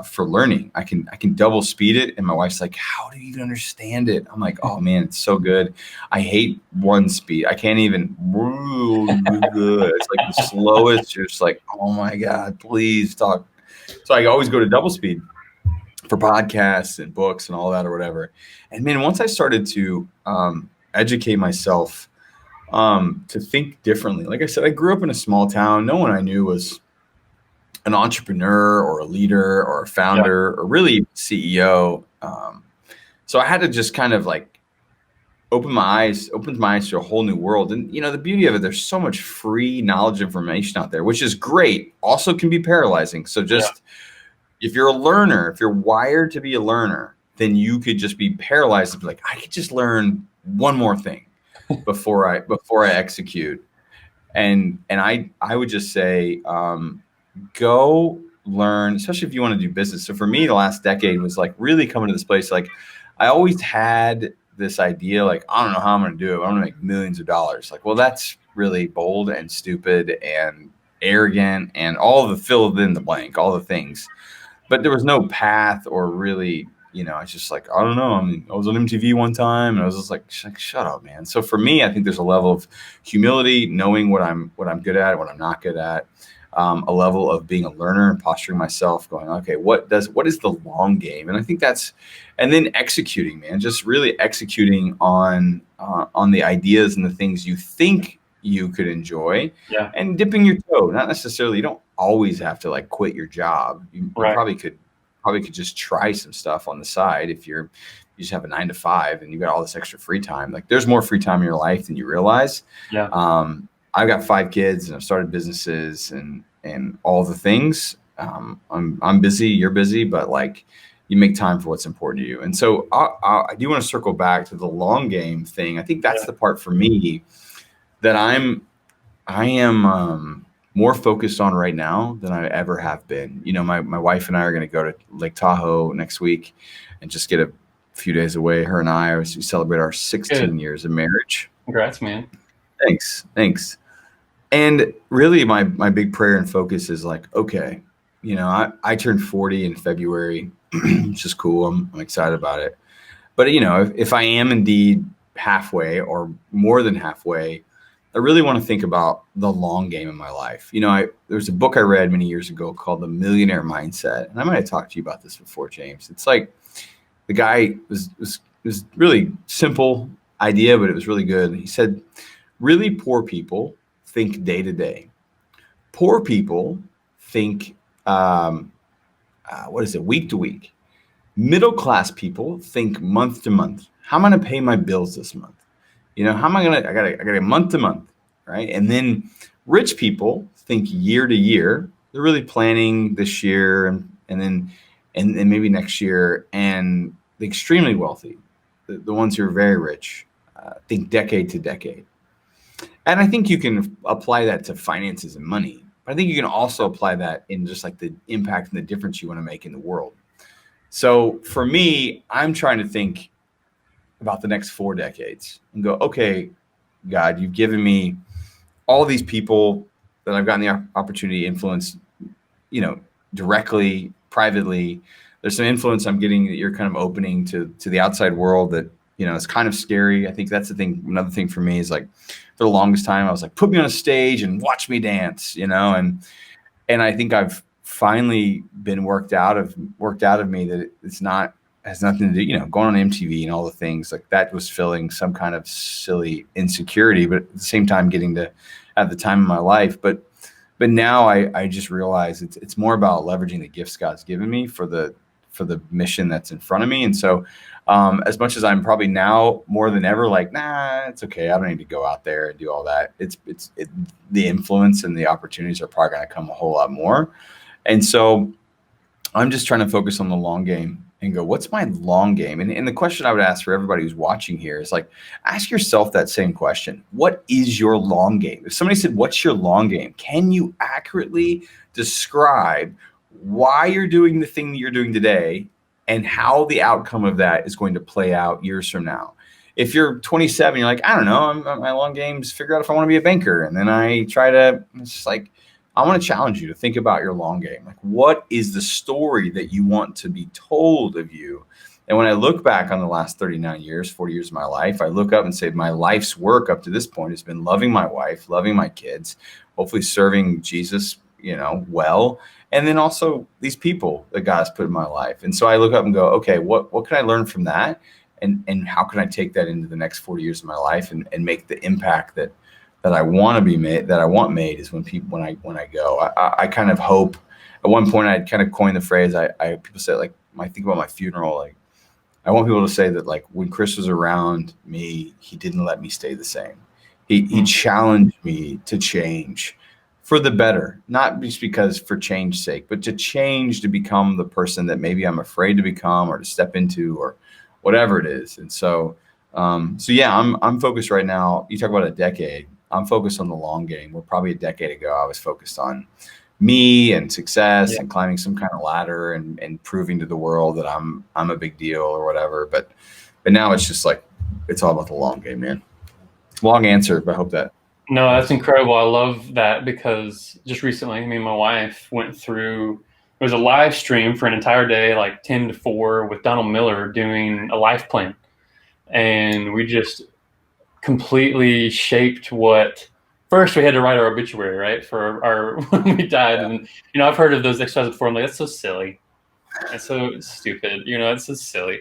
for learning. I can double speed it. And my wife's like, how do you even understand it? I'm like, oh man, it's so good. I hate one speed. I can't even, it's like the slowest. You're just like, oh my God, please talk. So I always go to double speed for podcasts and books and all that or whatever. And man, once I started to educate myself to think differently. Like I said, I grew up in a small town. No one I knew was an entrepreneur or a leader or a founder or really CEO. So I had to just kind of like opened my eyes to a whole new world. And the beauty of it, there's so much free knowledge information out there, which is great. Also can be paralyzing. So just if you're a learner, if you're wired to be a learner, then you could just be paralyzed and be like, I could just learn one more thing before I execute. And I would just say, go learn, especially if you want to do business. So for me, the last decade was like really coming to this place. Like, I always had this idea, like, I don't know how I'm going to do it. I'm going to make millions of dollars. Like, well, that's really bold and stupid and arrogant and all the fill in the blank, all the things. But there was no path or really, I was just like, I don't know. I mean, I was on MTV one time and I was just like, shut up, man. So for me, I think there's a level of humility, knowing what I'm good at, what I'm not good at, a level of being a learner and posturing myself, going, okay, what is the long game? And I think and then executing, man, just really executing on the ideas and the things you think you could enjoy, and dipping your toe. Not necessarily, you don't always have to like quit your job. You probably could just try some stuff on the side if you just have a 9 to 5 and you got all this extra free time. Like, there's more free time in your life than you realize. I've got 5 kids and I've started businesses and all the things. I'm busy, you're busy, but like, you make time for what's important to you. And so I do want to circle back to the long game thing. I think that's the part for me that I am more focused on right now than I ever have been. My wife and I are going to go to Lake Tahoe next week and just get a few days away. Her and I we celebrate our 16 years of marriage. Congrats, man. Thanks. And really my big prayer and focus is like, okay, I turned 40 in February, which is cool. I'm excited about it. But if I am indeed halfway or more than halfway, I really want to think about the long game in my life. There's a book I read many years ago called The Millionaire Mindset. And I might have talked to you about this before, James. It's like, the guy was really simple idea, but it was really good. He said, really poor people think day to day. Poor people think, week to week. Middle class people think month to month. How am I going to pay my bills this month? How am I got a month to month, right? And then rich people think year to year. They're really planning this year and then maybe next year. And the extremely wealthy, the ones who are very rich, think decade to decade. And I think you can apply that to finances and money. But I think you can also apply that in just like the impact and the difference you want to make in the world. So for me, I'm trying to think about the next 4 decades and go, okay, God, you've given me all these people that I've gotten the opportunity to influence, directly, privately. There's some influence I'm getting that you're kind of opening to the outside world that, it's kind of scary. I think that's the thing. Another thing for me is like, for the longest time, I was like, put me on a stage and watch me dance, and I think I've finally been worked out of me that it's not, has nothing to do, going on MTV and all the things like that was filling some kind of silly insecurity, but at the same time getting to have the time of my life. But now I just realize it's more about leveraging the gifts God's given me for the mission that's in front of me. And so as much as I'm probably now more than ever like, nah, it's okay, I don't need to go out there and do all that. The influence and the opportunities are probably going to come a whole lot more. And so I'm just trying to focus on the long game and go, what's my long game? And the question I would ask for everybody who's watching here is like, ask yourself that same question. What is your long game? If somebody said, what's your long game? Can you accurately describe why you're doing the thing that you're doing today and how the outcome of that is going to play out years from now? If you're 27, you're like, I don't know, my long game is figure out if I want to be a banker. And then it's just like, I want to challenge you to think about your long game. Like, what is the story that you want to be told of you? And when I look back on the last 39 years, 40 years of my life, I look up and say my life's work up to this point has been loving my wife, loving my kids, hopefully serving Jesus, well, and then also these people that God's put in my life. And so I look up and go, okay, what can I learn from that? And how can I take that into the next 40 years of my life and make the impact that I want to be made, that I want made, is when I go. I kind of hope. At one point, I'd kind of coined the phrase. People say, like, when I think about my funeral, like, I want people to say that, like, when Chris was around me, he didn't let me stay the same. He challenged me to change for the better, not just because for change's sake, but to change to become the person that maybe I'm afraid to become or to step into or whatever it is. And so yeah, I'm focused right now. You talk about a decade. I'm focused on the long game. Where probably a decade ago, I was focused on me and success and climbing some kind of ladder and proving to the world that I'm a big deal or whatever. But now it's just like, it's all about the long game, man. Long answer, but I hope that. No, that's incredible. I love that because just recently, me and my wife went through, it was a live stream for an entire day, like 10 to 4 with Donald Miller doing a life plan. And we just completely shaped first we had to write our obituary, right? For our, when we died. And, I've heard of those exercises before. I'm like, that's so silly. That's so stupid. It's so silly.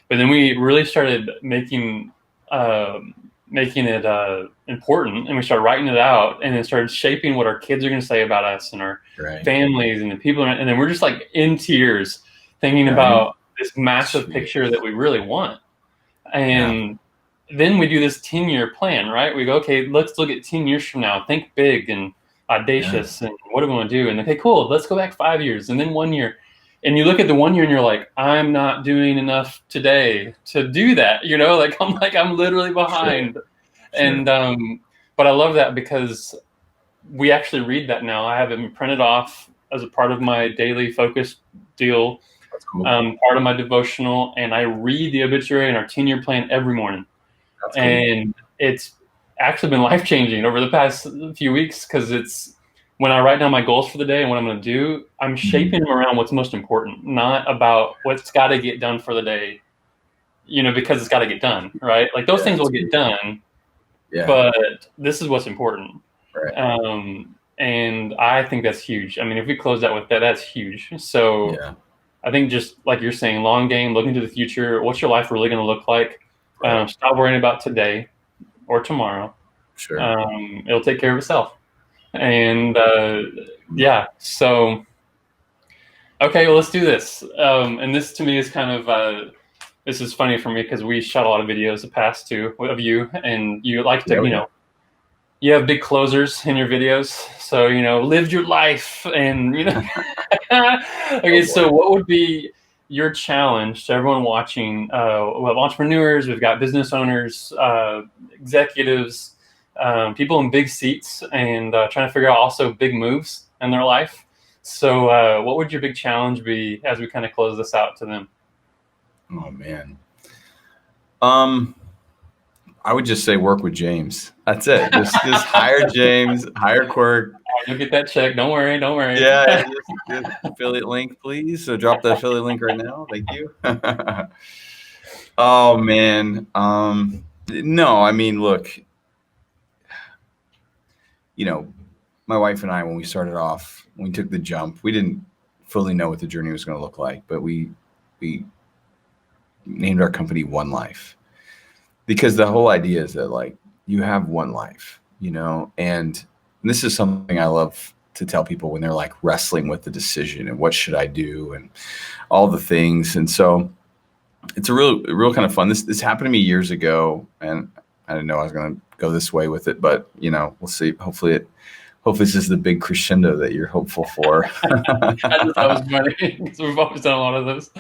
But then we really started making it important, and we started writing it out, and then started shaping what our kids are going to say about us and our families and the people. And then we're just like in tears thinking about this massive picture that we really want. And then we do this 10-year plan, right? We go, okay, let's look at 10 years from now. Think big and audacious. And what do we want to do? And okay, cool. Let's go back 5 years and then 1 year. And you look at the 1 year and you're like, I'm not doing enough today to do that. I'm literally behind. Sure. And, but I love that because we actually read that now. I have it printed off as a part of my daily focus deal. That's cool. Part of my devotional. And I read the obituary and our 10-year plan every morning. That's cool. And it's actually been life-changing over the past few weeks because it's when I write down my goals for the day and what I'm going to do, I'm shaping them around what's most important, not about what's got to get done for the day, because it's got to get done, right? Like those things will get done, but this is what's important. Right. And I think that's huge. I mean, if we close out with that, that's huge. So I think just like you're saying, long game, looking to the future, what's your life really going to look like? Stop worrying about today or tomorrow. Sure. It'll take care of itself. And so, okay, well, let's do this. And this to me is kind of, this is funny for me because we shot a lot of videos the past two of you, and you like to, you have big closers in your videos. So, live your life and, okay, so what would be your challenge to everyone watching? We have entrepreneurs, we've got business owners, executives, people in big seats, and trying to figure out also big moves in their life. So what would your big challenge be as we kind of close this out to them? Oh man. I would just say work with James. That's it. Just hire James, hire Quirk. You'll get that check. Don't worry. Don't worry. Yeah, just affiliate link, please. So drop the affiliate link right now. Thank you. Oh man. No, I mean, look, my wife and I, when we started off, when we took the jump, we didn't fully know what the journey was going to look like, but we named our company One Life, because the whole idea is that like you have one life, and this is something I love to tell people when they're like wrestling with the decision and what should I do and all the things. And so it's a real kind of fun. This happened to me years ago, and I didn't know I was going to go this way with it, but we'll see. Hopefully this is the big crescendo that you're hopeful for. I just thought it was funny because we've always done a lot of those.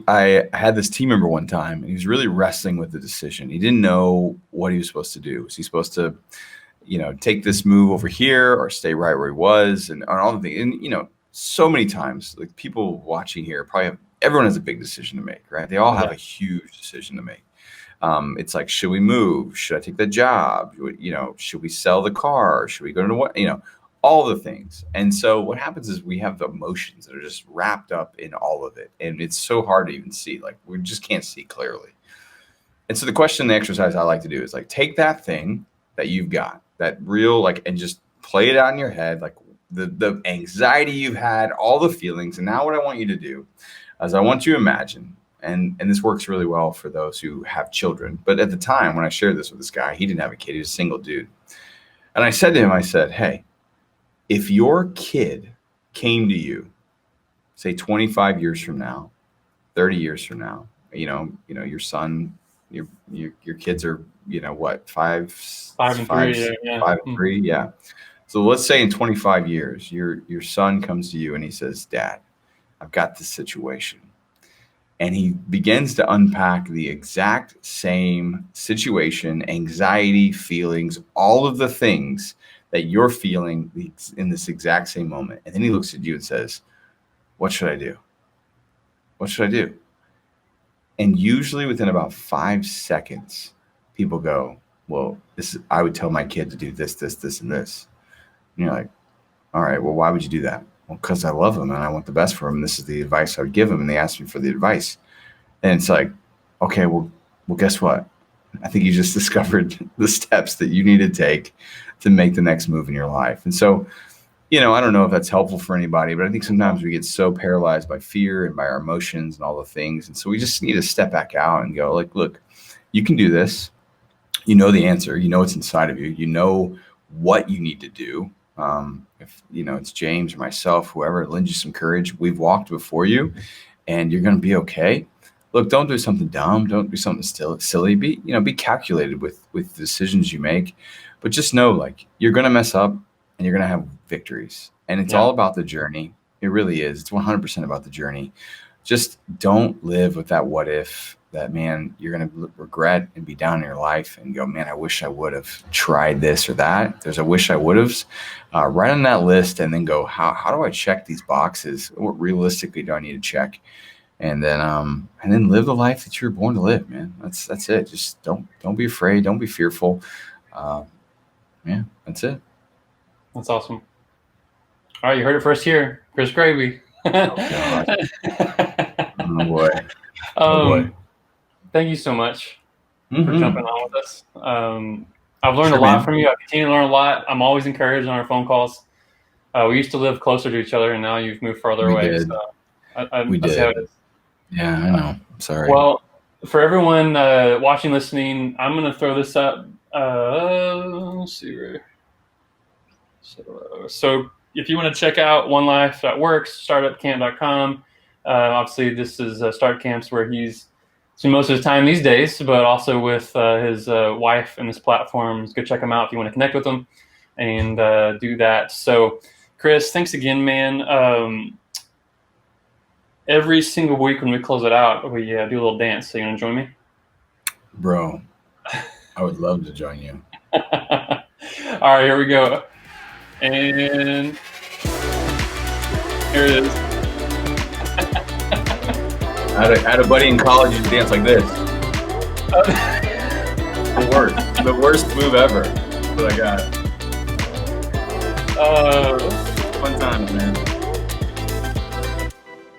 I had this team member one time, and he was really wrestling with the decision. He didn't know what he was supposed to do. Was he supposed to, take this move over here or stay right where he was, and all the things. And so many times, like people watching here, everyone has a big decision to make, right? They all have a huge decision to make. It's like, should we move? Should I take the job? Should we sell the car? Should we go to what? All the things. And so what happens is we have the emotions that are just wrapped up in all of it. And it's so hard to even see, like we just can't see clearly. And so the exercise I like to do is like, take that thing that you've got, that real, and just play it out in your head, like the anxiety you've had, all the feelings. And now what I want you to do is I want you to imagine, and this works really well for those who have children. But at the time when I shared this with this guy, he didn't have a kid. He was a single dude. And I said to him, hey, if your kid came to you, say 25 years from now, 30 years from now, your son, your kids are, what, five and three. Yeah. So let's say in 25 years, your son comes to you and he says, Dad, I've got this situation. And he begins to unpack the exact same situation, anxiety, feelings, all of the things that you're feeling in this exact same moment. And then he looks at you and says, what should I do? What should I do? And usually within about 5 seconds, people go, well, I would tell my kid to do this, this, this, and this. And you're like, all right, well, why would you do that? Well, because I love him and I want the best for him. This is the advice I would give him. And they asked me for the advice. And it's like, okay, well, guess what? I think you just discovered the steps that you need to take to make the next move in your life. And so, I don't know if that's helpful for anybody, but I think sometimes we get so paralyzed by fear and by our emotions and all the things. And so we just need to step back out and go like, look, you can do this. You know the answer. You know what's inside of you. You know what you need to do. If it's James or myself, whoever, lend you some courage. We've walked before you, and you're going to be okay. Look, don't do something dumb. Don't do something silly. Be calculated with the decisions you make, but just know like you're going to mess up and you're going to have victories. And it's all about the journey. It really is. It's 100% about the journey. Just don't live with that what if, that man, you're going to regret and be down in your life and go, man, I wish I would have tried this or that. There's a wish I would have. Write on that list and then go, how do I check these boxes? What realistically do I need to check? And then live the life that you're born to live, man. That's it. Just don't be afraid. Don't be fearful. That's it. That's awesome. All right, you heard it first here, Chris Graebe. Oh boy. Boy. Thank you so much for jumping on with us. I've learned a lot from you. I continue to learn a lot. I'm always encouraged on our phone calls. We used to live closer to each other, and now you've moved farther away. Did. So We did. See how it is. Yeah, I know. Sorry. Well, for everyone watching, listening, I'm going to throw this up. Let's see where. So if you want to check out onelife.works, startupcamp.com. Obviously, this is StartCamps where he's spending most of his time these days, but also with his wife and his platforms. Go check him out if you want to connect with him and do that. So, Chris, thanks again, man. every single week when we close it out, we do a little dance. So you want to join me? Bro, I would love to join you. All right, here we go. And here it is. I had a buddy in college who dance like this. The worst move ever. That's what I got. Fun times, man.